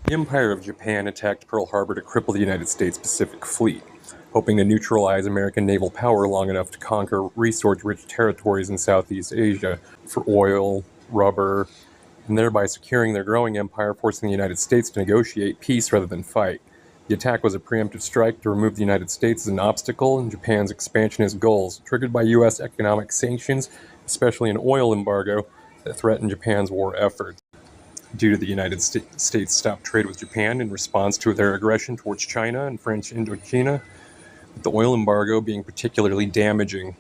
The Empire of Japan attacked Pearl Harbor to cripple the United States Pacific Fleet, hoping to neutralize American naval power long enough to conquer resource-rich territories in Southeast Asia for oil, rubber, and thereby securing their growing empire, forcing the United States to negotiate peace rather than fight. The attack was a preemptive strike to remove the United States as an obstacle in Japan's expansionist goals, triggered by U.S. economic sanctions, especially an oil embargo that threatened Japan's war efforts. Due to the United States stopped trade with Japan in response to their aggression towards China and French Indochina, with the oil embargo being particularly damaging.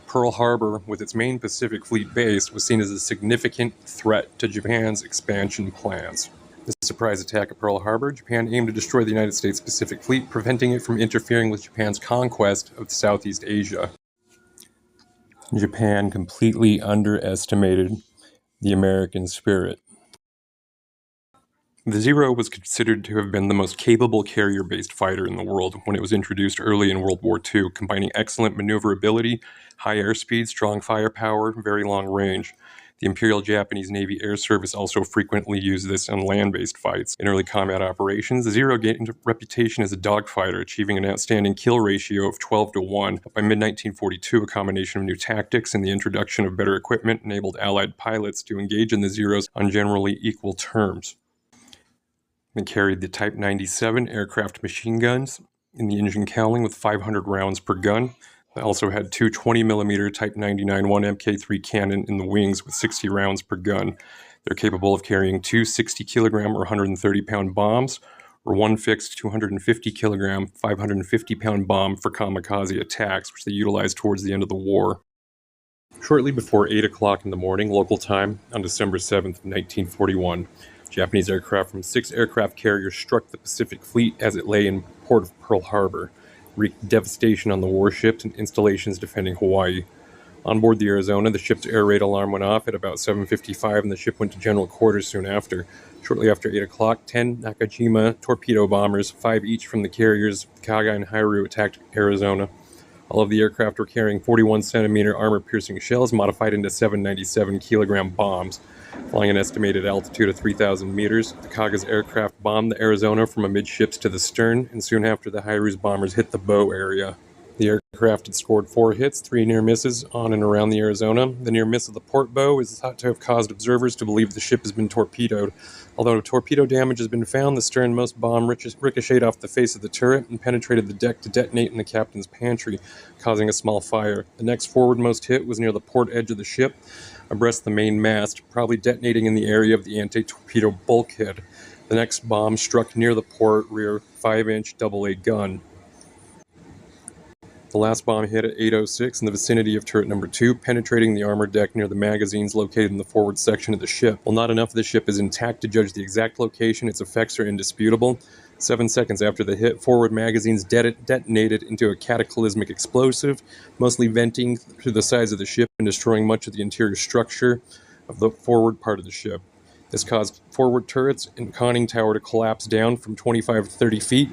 Pearl Harbor, with its main Pacific Fleet base, was seen as a significant threat to Japan's expansion plans. The surprise attack at Pearl Harbor, Japan aimed to destroy the United States Pacific Fleet, preventing it from interfering with Japan's conquest of Southeast Asia. Japan completely underestimated the American spirit. The Zero was considered to have been the most capable carrier-based fighter in the world when it was introduced early in World War II, combining excellent maneuverability, high airspeed, strong firepower, very long range. The Imperial Japanese Navy Air Service also frequently used this in land-based fights. In early combat operations, the Zero gained a reputation as a dogfighter, achieving an outstanding kill ratio of 12-1. By mid-1942, a combination of new tactics and the introduction of better equipment enabled Allied pilots to engage in the Zeros on generally equal terms. They carried the Type 97 aircraft machine guns in the engine cowling with 500 rounds per gun. They also had two 20mm Type 99 1MK3 cannon in the wings with 60 rounds per gun. They're capable of carrying two 60-kilogram or 130-pound bombs, or one fixed 250-kilogram, 550-pound bomb for kamikaze attacks, which they utilized towards the end of the war. Shortly before 8 o'clock in the morning, local time, on December 7th, 1941, Japanese aircraft from 6 aircraft carriers struck the Pacific Fleet as it lay in port of Pearl Harbor, wreaked devastation on the warships and installations defending Hawaii. On board the Arizona, the ship's air raid alarm went off at about 7:55, and the ship went to general quarters soon after. Shortly after 8 o'clock, 10 Nakajima torpedo bombers, 5 each from the carriers Kaga and Hairu, attacked Arizona. All of the aircraft were carrying 41-centimeter armor-piercing shells modified into 797-kilogram bombs. Flying an estimated altitude of 3,000 meters, the Kaga's aircraft bombed the Arizona from amidships to the stern, and soon after the Hairu's bombers hit the bow area. The aircraft had scored 4 hits, 3 near misses on and around the Arizona. The near miss of the port bow is thought to have caused observers to believe the ship has been torpedoed. Although torpedo damage has been found, the sternmost bomb ricocheted off the face of the turret and penetrated the deck to detonate in the captain's pantry, causing a small fire. The next forwardmost hit was near the port edge of the ship, abreast the main mast, probably detonating in the area of the anti-torpedo bulkhead. The next bomb struck near the port rear 5-inch AA gun. The last bomb hit at 8:06 in the vicinity of turret number 2, penetrating the armored deck near the magazines located in the forward section of the ship. While not enough of the ship is intact to judge the exact location, its effects are indisputable. 7 seconds after the hit, forward magazines detonated into a cataclysmic explosive, mostly venting through the sides of the ship and destroying much of the interior structure of the forward part of the ship. This caused forward turrets and conning tower to collapse down from 25 to 30 feet,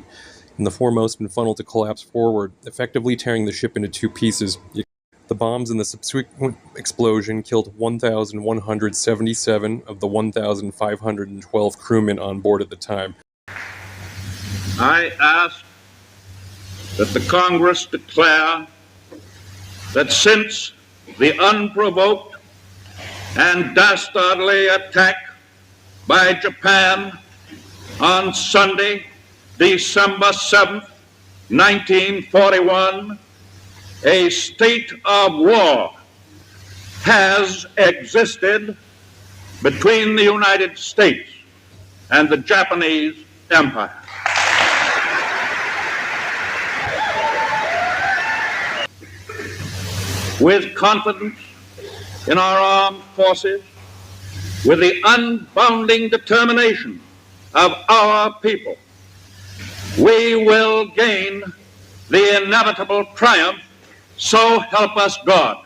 and the foremost and funnel to collapse forward, effectively tearing the ship into 2 pieces. The bombs and the subsequent explosion killed 1,177 of the 1,512 crewmen on board at the time. I ask that the Congress declare that since the unprovoked and dastardly attack by Japan on Sunday, December 7th, 1941, a state of war has existed between the United States and the Japanese Empire. With confidence in our armed forces, with the unbounding determination of our people, we will gain the inevitable triumph, so help us God.